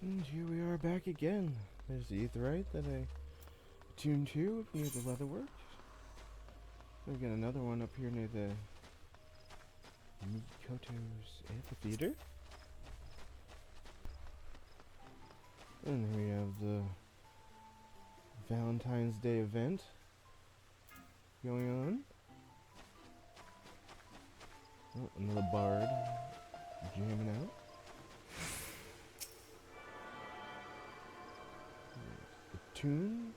And here we are back again. There's the aetheryte that I tuned to near the leatherworks. We've got another one up here near the Mikoto's amphitheater. And we have the Valentine's Day event going on. Oh, another bard jamming out. The tune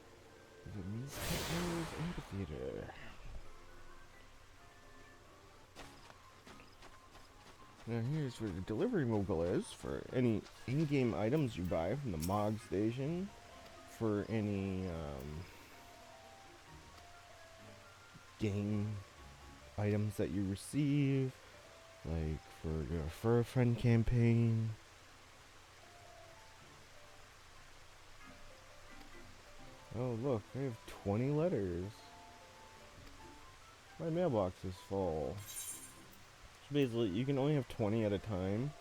is the Mikoto's amphitheater. Now here's where the delivery mogul is for any in-game items you buy from the Mog Station, for any game items that you receive, like for your Fur Friend campaign. Oh look, I have 20 letters. My mailbox is full. So basically, you can only have 20 at a time.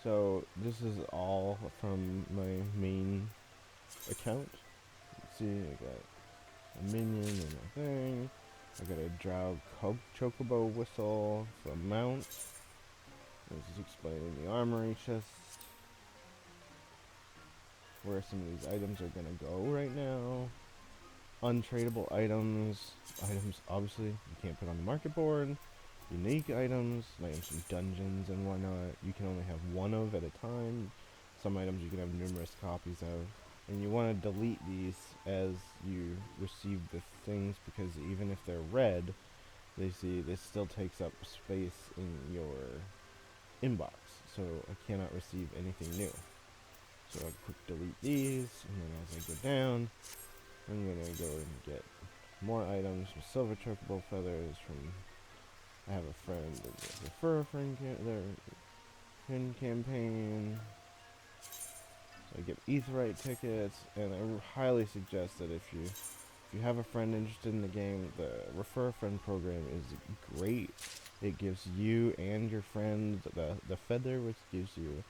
So this is all from my main account. Let's see, I got a minion and a thing. I got a drow chocobo whistle for a mount. This is explaining the armory chest, where some of these items are gonna go right now. Untradeable items. Items obviously you can't put on the market board. Unique items, items from dungeons and whatnot, you can only have one of at a time. Some items you can have numerous copies of. And you want to delete these as you receive the things, because even if they're red, they still takes up space in your inbox. So I cannot receive anything new. So I'll quick delete these, and then as I go down, I'm going to go and get more items from silver chocobo feathers from... I have a friend that does a Fur Friend campaign. So I get aetheryte tickets, and I highly suggest that if you have a friend interested in the game, the Refer a Friend program is great. It gives you and your friend the feather, which gives you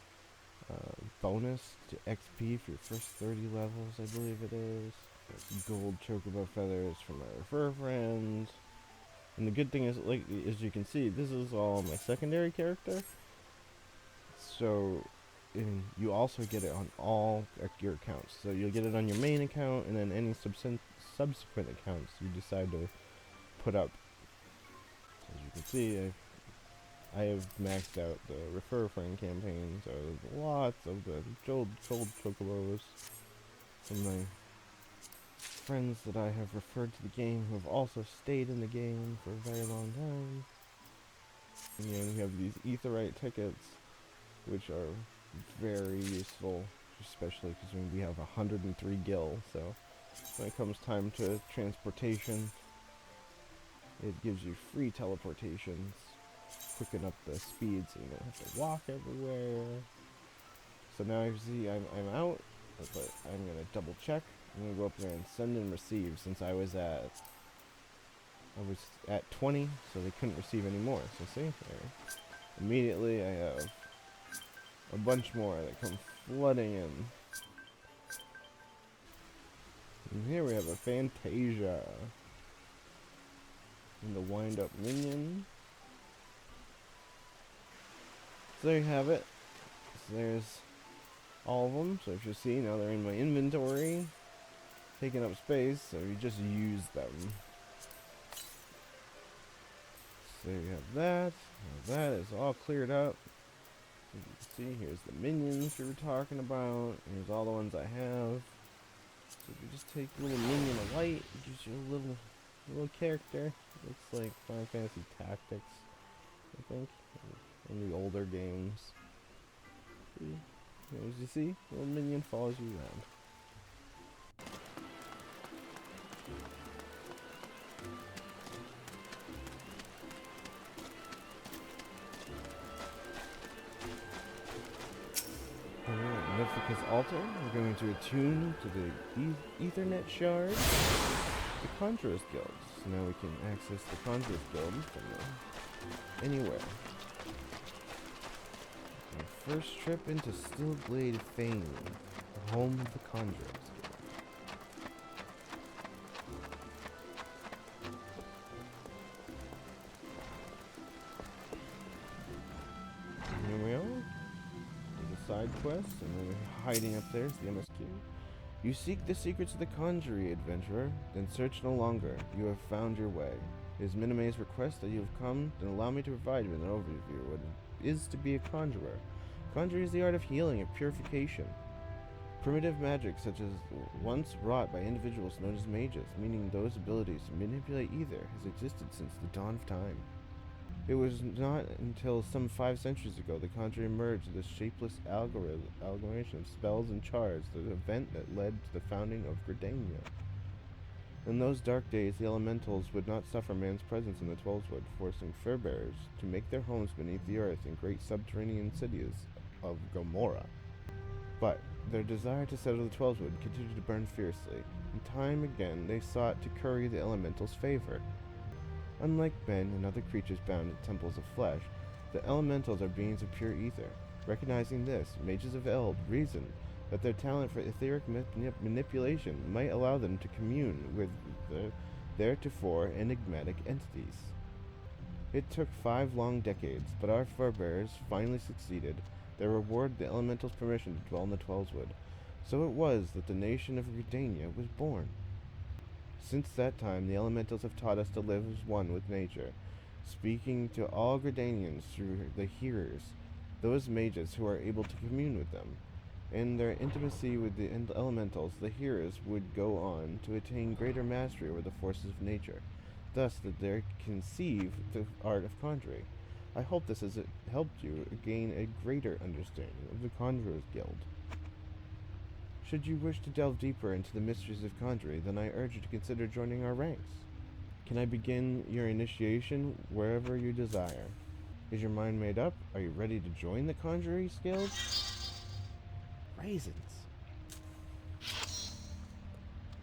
bonus to XP for your first 30 levels, I believe it is. There's gold chocobo feathers from my Refer Friends. And the good thing is, like, as you can see, this is all my secondary character. So, you also get it on all your accounts. So you'll get it on your main account, and then any subsequent accounts you decide to put up. As you can see, I have maxed out the Refer a Friend campaign, so there's lots of the gold chocobos from my friends that I have referred to the game, who have also stayed in the game for a very long time. And then you have these aetheryte tickets, which are very useful, especially because we have 103 gil. So when it comes time to transportation, it gives you free teleportations, quicken up the speed so you don't have to walk everywhere. So now you see I'm out, but I'm gonna double check. I'm gonna go up there and send and receive, since I was at 20, so they couldn't receive any more. So see, there. Immediately I have a bunch more that come flooding in. And here we have a Fantasia. And the wind-up minion. So there you have it. So there's all of them. So if you see, now they're in my inventory, taking up space, so you just use them. So you have that. Now that is all cleared up. You can see, here's the minions we were talking about. Here's all the ones I have. So if you just take a little minion of light, it gives you a little character. Looks like Final Fantasy Tactics, I think, in the older games. See? As you see, little minion follows you around. Nifika's altar, we're going to attune to the Ethernet shard, the Conjurer's Guild. So now we can access the Conjurer's Guild from anywhere. first trip into Stillblade Fane, the home of the conjurers. Here we are. There's a side quest, and then hiding up there is the MSQ. You seek the secrets of the conjurer, adventurer, then search no longer. You have found your way. It is Miname's request that you have come, then allow me to provide you with an overview of what it is to be a conjurer. Conjuring is the art of healing, of purification. Primitive magic, such as once wrought by individuals known as mages, meaning those abilities to manipulate ether, has existed since the dawn of time. It was not until some 5 centuries ago the conjurer emerged as a shapeless amalgamation of spells and charms, the event that led to the founding of Gridania. In those dark days, the elementals would not suffer man's presence in the Twelveswood, forcing fur-bearers to make their homes beneath the earth in great subterranean cities of Gomorrah. But their desire to settle the Twelveswood continued to burn fiercely, and time again they sought to curry the elementals' favor. Unlike men and other creatures bound in temples of flesh, the elementals are beings of pure ether. Recognizing this, mages of Eld reasoned that their talent for etheric manipulation might allow them to commune with the theretofore enigmatic entities. It took 5 long decades, but our forebears finally succeeded. They rewarded the elementals' permission to dwell in the Twelveswood. So it was that the nation of Gridania was born. Since that time, the elementals have taught us to live as one with nature, speaking to all Gridanians through the hearers, those mages who are able to commune with them. In their intimacy with the elementals, the hearers would go on to attain greater mastery over the forces of nature, thus that they conceive the art of conjuring. I hope this has helped you gain a greater understanding of the Conjurers Guild. Should you wish to delve deeper into the mysteries of conjuring, then I urge you to consider joining our ranks. Can I begin your initiation wherever you desire? Is your mind made up? Are you ready to join the Conjurers Guild? Raisins.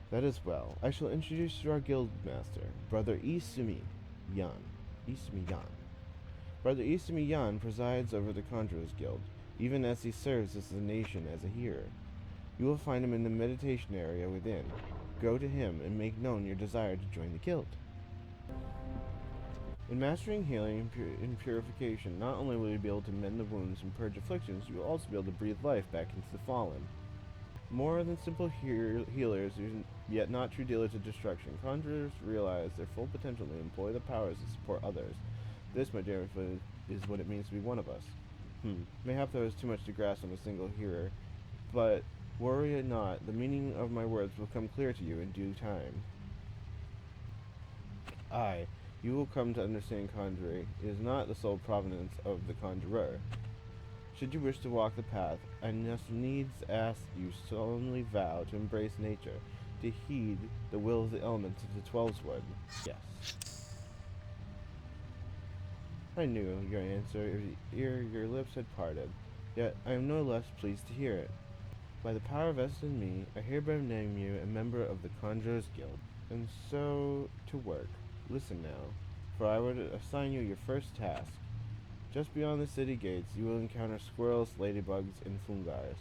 That is well. I shall introduce you to our guild master, Brother Isumi Yan. Brother Isumi Yan presides over the Conjurers Guild, even as he serves as the nation as a hearer. You will find him in the meditation area within. Go to him and make known your desire to join the guild. In mastering healing and purification, not only will you be able to mend the wounds and purge afflictions, you will also be able to breathe life back into the fallen. More than simple healers, yet not true dealers of destruction, conjurers realize their full potential to employ the powers to support others. This, my dear friend, is what it means to be one of us. Mayhap there is too much to grasp on a single hearer, but worry not, the meaning of my words will come clear to you in due time. You will come to understand conjuring is not the sole provenance of the conjurer. Should you wish to walk the path, I must needs ask you solemnly vow to embrace nature, to heed the will of the elements of the Twelveswood. Yes. I knew your answer ere your lips had parted, yet I am no less pleased to hear it. By the power vested in me, I hereby name you a member of the Conjurers Guild. And so, to work. Listen now, for I would assign you your first task. Just beyond the city gates, you will encounter squirrels, ladybugs, and fungars.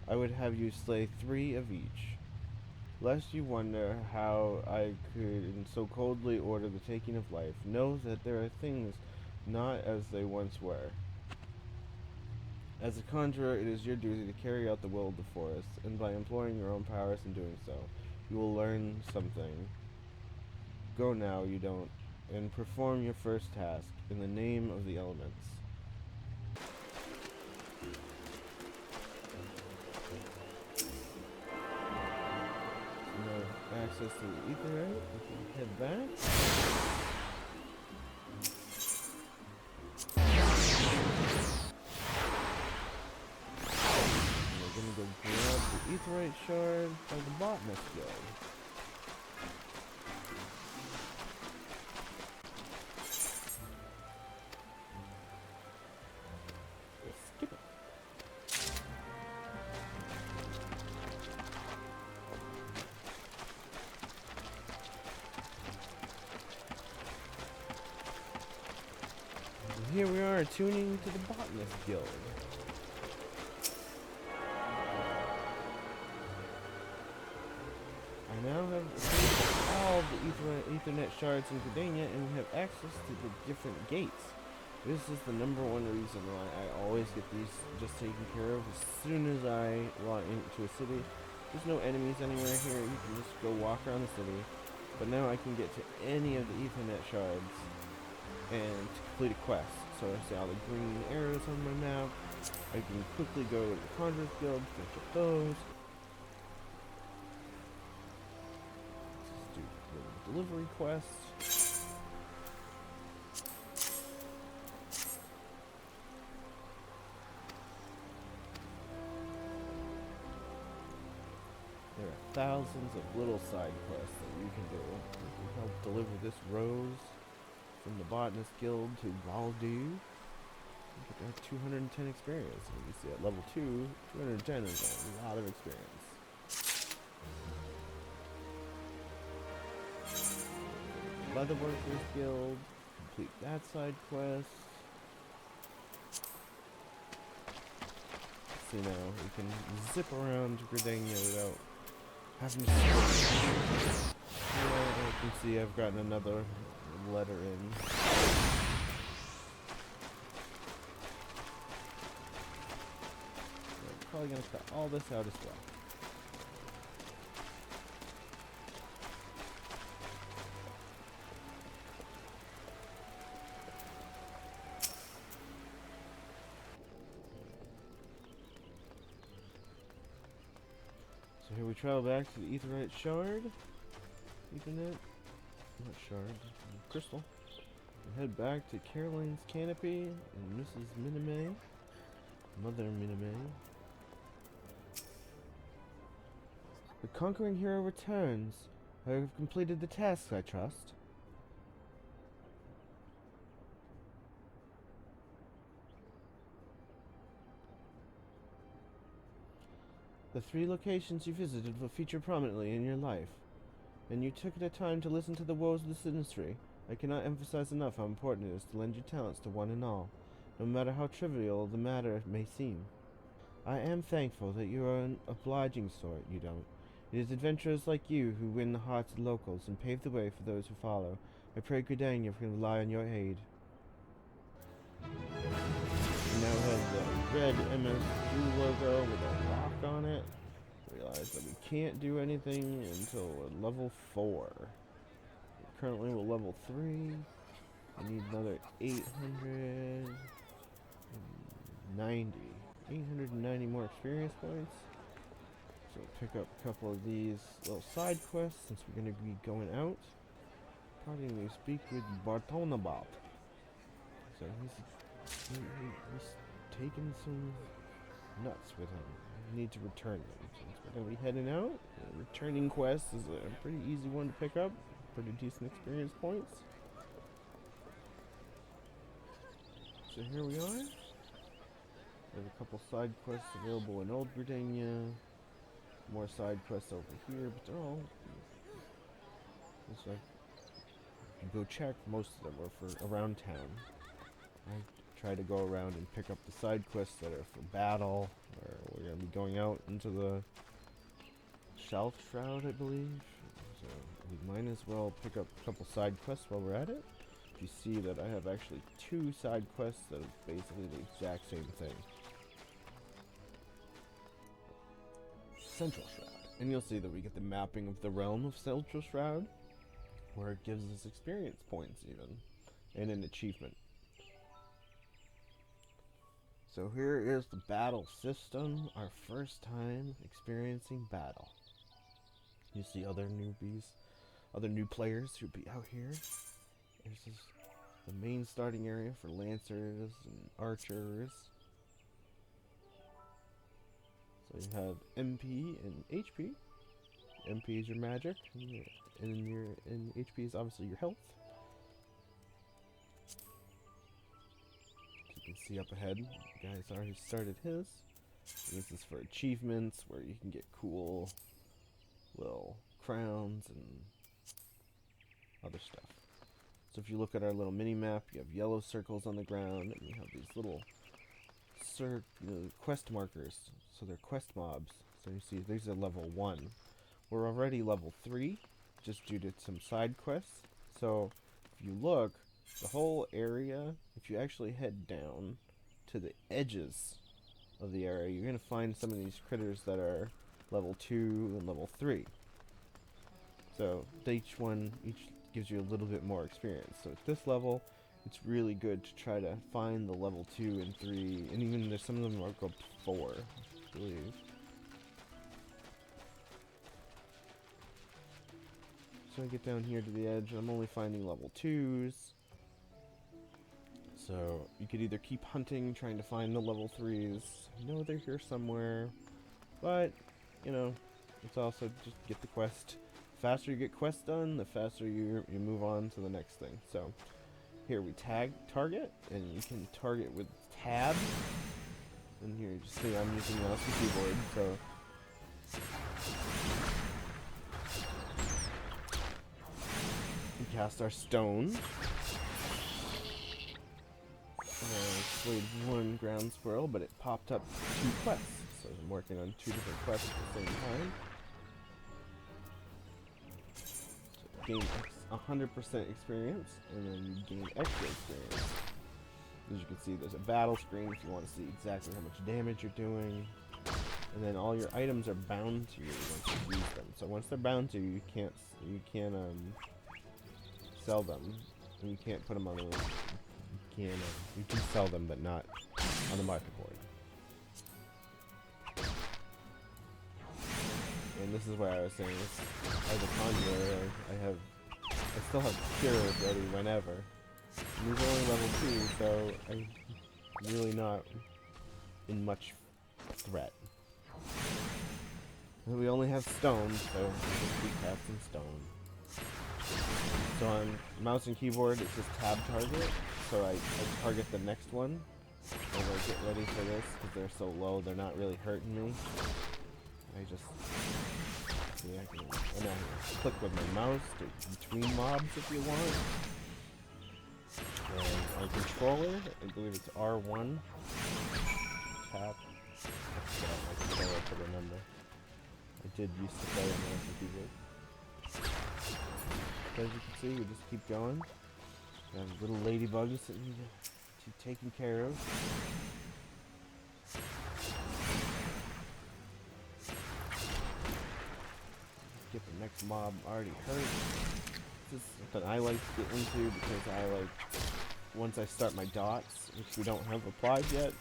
I would have you slay 3 of each. Lest you wonder how I could so coldly order the taking of life, know that there are things not as they once were. As a conjurer, it is your duty to carry out the will of the forest, and by employing your own powers in doing so, you will learn something. Go now, you don't, and perform your first task in the name of the elements. No access to the etherite. We can head back. We're gonna go grab the etherite shard by the botanist guild. Here we are, tuning to the Botanist Guild. now have all the Ethernet shards in Gridania, and we have access to the different gates. This is the number one reason why I always get these just taken care of as soon as I log into a city. There's no enemies anywhere here. You can just go walk around the city. But now I can get to any of the Ethernet shards and to complete a quest. So I see all the green arrows on my map. I can quickly go to the Conjurer's Guild, finish up those. Let's do a little delivery quest. There are thousands of little side quests that you can do. You can help deliver this rose from the Botanist Guild to Valdu. You get 210 experience. And you see at level 2, 210 is a lot of experience. Leatherworkers Guild. Complete that side quest. See now, we can zip around Gridania without having to. You can see I've gotten another letter in. I'm probably gonna cut all this out as well. So here we travel back to the Etherite Shard. Ethernet? Not shard. Crystal. We head back to Caroline's Canopy and Mrs. Minime. Mother Minime. The conquering hero returns. I have completed the task, I trust. The 3 locations you visited will feature prominently in your life, and you took the time to listen to the woes of the citizenry. I cannot emphasize enough how important it is to lend your talents to one and all, no matter how trivial the matter may seem. I am thankful that you are an obliging sort, you don't. It is adventurers like you who win the hearts of locals and pave the way for those who follow. I pray Gridania can rely on your aid. We now have the red MSU logo with a rock on it. Realize that we can't do anything until we're level 4. Currently we're level 3. We need another 890 more experience points. So pick up a couple of these little side quests since we're going to be going out. Probably going to speak with Bartonabop. So he's taking some nuts with him. We need to return them. Since we're going to be heading out, returning quest is a pretty easy one to pick up. Pretty decent experience points. So here we are. There's a couple side quests available in Old Gridania. More side quests over here, but they're all. Looks like you go check. Most of them are for around town. I try to go around and pick up the side quests that are for battle, where we're gonna be going out into the Shelf Shroud, I believe. So we might as well pick up a couple side quests while we're at it. You see that I have actually 2 side quests that are basically the exact same thing. Central Shroud. And you'll see that we get the mapping of the realm of Central Shroud, where it gives us experience points even, and an achievement. So here is the battle system, our first time experiencing battle. You see other newbies, other new players who'd be out here. This is the main starting area for lancers and archers. So you have MP and HP. MP is your magic, and HP is obviously your health. As you can see up ahead, the guy's already started his. And this is for achievements where you can get cool little crowns and other stuff. So if you look at our little mini map, you have yellow circles on the ground, and you have these little quest markers. So they're quest mobs. So you see these are level 1. we're already level 3, just due to some side quests. So if you look, the whole area, if you actually head down to the edges of the area, you're going to find some of these critters that are level 2 and level 3. So each gives you a little bit more experience. So at this level, it's really good to try to find the level 2 and 3, and even there's some of them are go 4, I believe. So I get down here to the edge, and I'm only finding level 2s. So you could either keep hunting, trying to find the level 3s. I know they're here somewhere, but, you know, it's also just get the quest. The faster you get quests done, the faster you move on to the next thing. So here we target, and you can target with tab. And here you just see I'm using mouse and keyboard, so we cast our stone. Slayed one ground squirrel, but it popped up 2 quests. So I'm working on 2 different quests at the same time. So gain 100% experience, and then you gain extra experience. As you can see, there's a battle screen if you want to see exactly how much damage you're doing. And then all your items are bound to you once you use them. So once they're bound to you, you can't sell them, and you can't put them on the. You can sell them, but not on the market board. And this is where I was saying, as a conjurer, I still have cures ready whenever. And these are only level 2, so I'm really not in much threat. And we only have stone, so we'll just keep casting stone. So on mouse and keyboard, it's just tab target. So I target the next one as I get ready for this, because they're so low, they're not really hurting me. I just click with my mouse between mobs if you want. And on controller, I believe it's R1. Tap. I can remember. I did used to play on mouse and keyboard. As you can see, we just keep going. Got little ladybugs that need to be taken care of. Get the next mob already hurt. This is something I like to get into because I like, once I start my dots, which we don't have applied yet,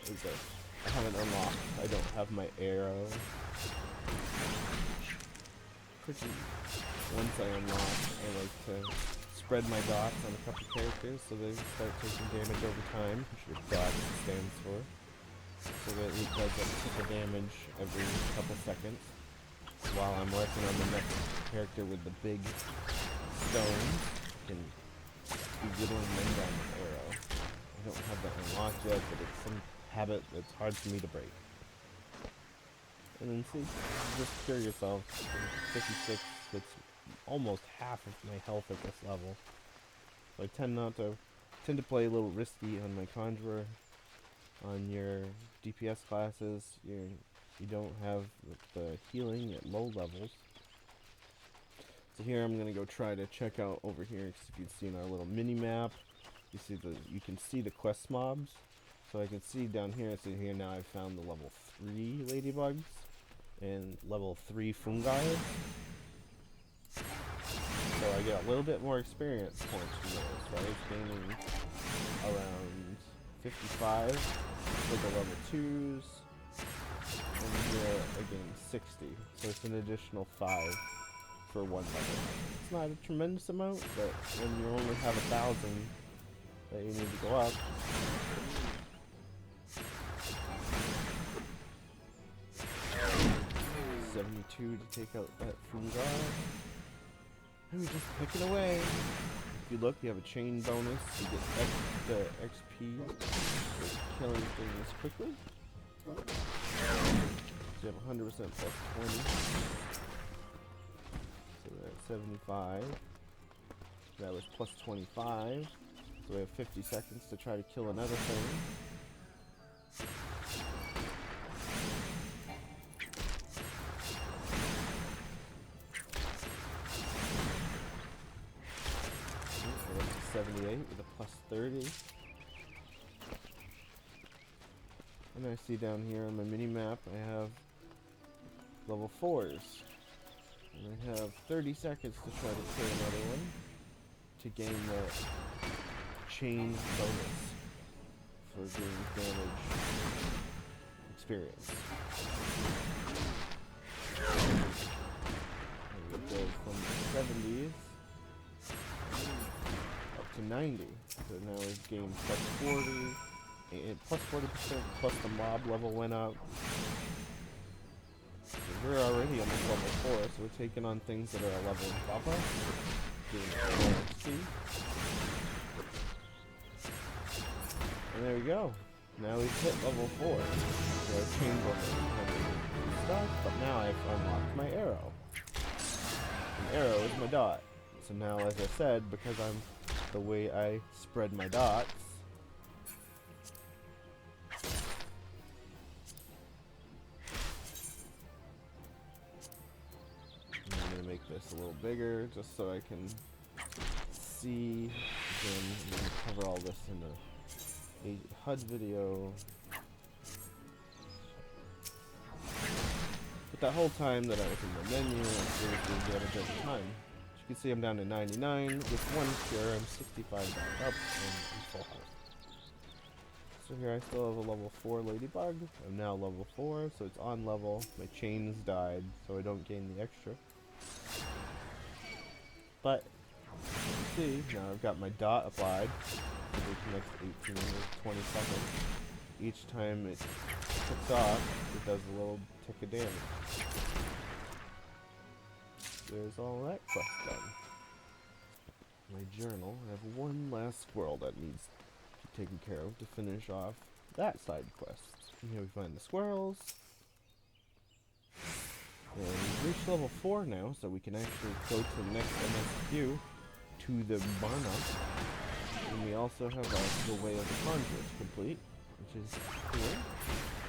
I haven't unlocked. I don't have my arrow. Once I unlock, I like to spread my dots on a couple characters so they start taking damage over time, which your dot stands for. So that it does a tick of damage every couple seconds. While I'm working on the next character with the big stones, I can be whittling them down with arrow. I don't have that unlocked yet, but it's some habit that's hard for me to break. And then see, just cure yourself. 56, that's almost half of my health at this level. So I tend to play a little risky on my conjurer. On your DPS classes, you don't have the healing at low levels. So here I'm gonna go try to check out over here, because if you've seen our little mini map, you can see the quest mobs. So I can see down here, so here now I've found the level 3 ladybugs and level 3 fungi. So I get a little bit more experience points from those, so I was gaining around 55 for the level 2s, and here I gained 60, so it's an additional 5 for one level. It's not a tremendous amount, but when you only have 1,000 that you need to go up, 72 to take out that fungi. And we're just picking away. If you look, you have a chain bonus. You get the XP for killing things quickly. So you have 100% plus 20. So we're at 75. That was plus 25. So we have 50 seconds to try to kill another thing. 28 with a plus 30. And I see down here on my mini map I have level 4s. And I have 30 seconds to try to kill another one to gain the chain bonus for doing damage experience. And we go from the 70s up to 90. So now we've gained plus 40, and plus 40% plus the mob level went up. So we're already almost level 4, so we're taking on things that are a level above us, doing XP. And there we go. Now we've hit level 4. So our chain bonus is stuck, but now I've unlocked my arrow. An arrow is my dot. So now, as I said, because I'm the way I spread my dots, I'm going to make this a little bigger just so I can see. Again, I'm going to cover all this in a HUD video. But that whole time that I was in the menu, I was doing damage over time. As you can see, I'm down to 99. With one cure, I'm 65 back up, and I'm full health. So here I still have a level 4 ladybug. I'm now level 4, so it's on level. My chains died, so I don't gain the extra. But, you can see, now I've got my dot applied. For the next 18 or 20 seconds. Each time it ticks off, it does a little tick of damage. There's all that quest done. My journal, I have one last squirrel that needs to be taken care of to finish off that side quest. And here we find the squirrels. And we've reached level 4 now, so we can actually go to the next MSQ, to the Barna. And we also have the Way of the Conjurers complete, which is here.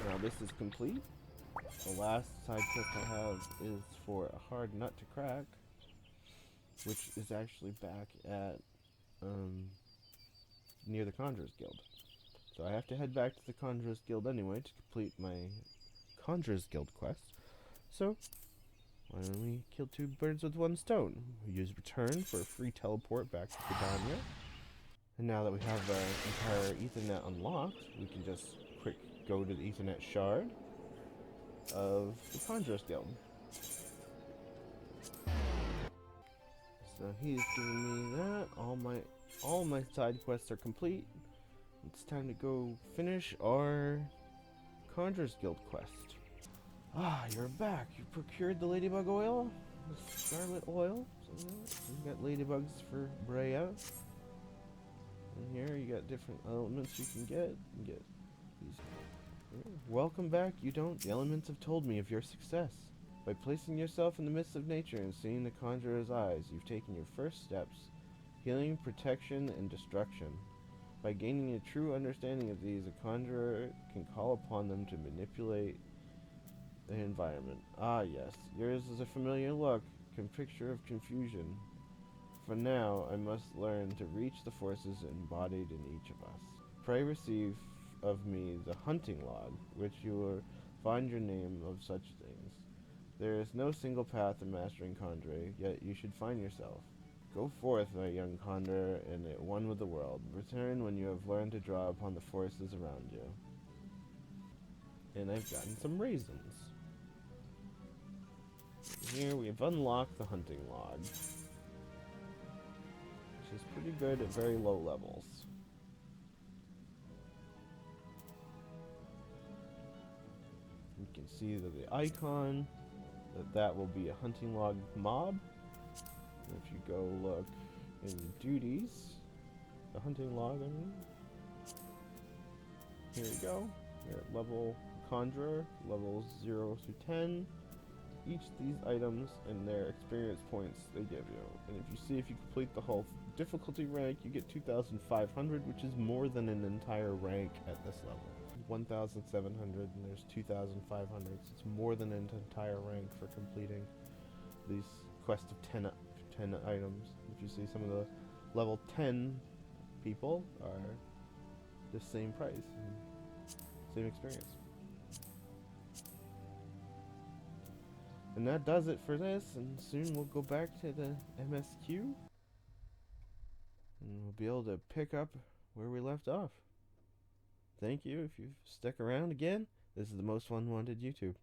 Now this is complete. The last side quest I have is for a hard nut to crack, which is actually back at near the Conjurers Guild. So I have to head back to the Conjurers Guild anyway to complete my Conjurers Guild quest. So why don't we kill two birds with one stone? We use return for a free teleport back to Gridania. And now that we have the entire Ethernet unlocked, we can just quick go to the Ethernet shard of the Conjurers Guild. So he's giving me that. All my side quests are complete. It's time to go finish our Conjurers Guild quest. Ah, you're back. You procured the ladybug oil, the scarlet oil. So you got ladybugs for Brea. And here you got different elements you can get. You get these. Welcome back, you don't. The elements have told me of your success. By placing yourself in the midst of nature and seeing the conjurer's eyes, you've taken your first steps. Healing, protection, and destruction. By gaining a true understanding of these, a conjurer can call upon them to manipulate the environment. Ah, yes. Yours is a familiar look. Picture of confusion. For now, I must learn to reach the forces embodied in each of us. Pray receive of me the hunting log, which you will find your name of such things. There is no single path to mastering Conjurer, yet you should find yourself. Go forth, my young conjurer, and at one with the world. Return when you have learned to draw upon the forces around you. And I've gotten some raisins. Here we have unlocked the hunting log, which is pretty good at very low levels. You can see that the icon, that will be a hunting log mob. And if you go look in duties, the hunting log, I mean, here we go. You're at level conjurer, levels 0 through 10. Each of these items and their experience points they give you. And if you see, if you complete the whole difficulty rank, you get 2,500, which is more than an entire rank at this level. 1,700 and there's 2,500, so it's more than an entire rank for completing these quests of 10 items. If you see some of the level 10 people are the same price and same experience. And that does it for this, and soon we'll go back to the MSQ and we'll be able to pick up where we left off. Thank you if you've stuck around again. This is the Most Fun Wanted YouTube.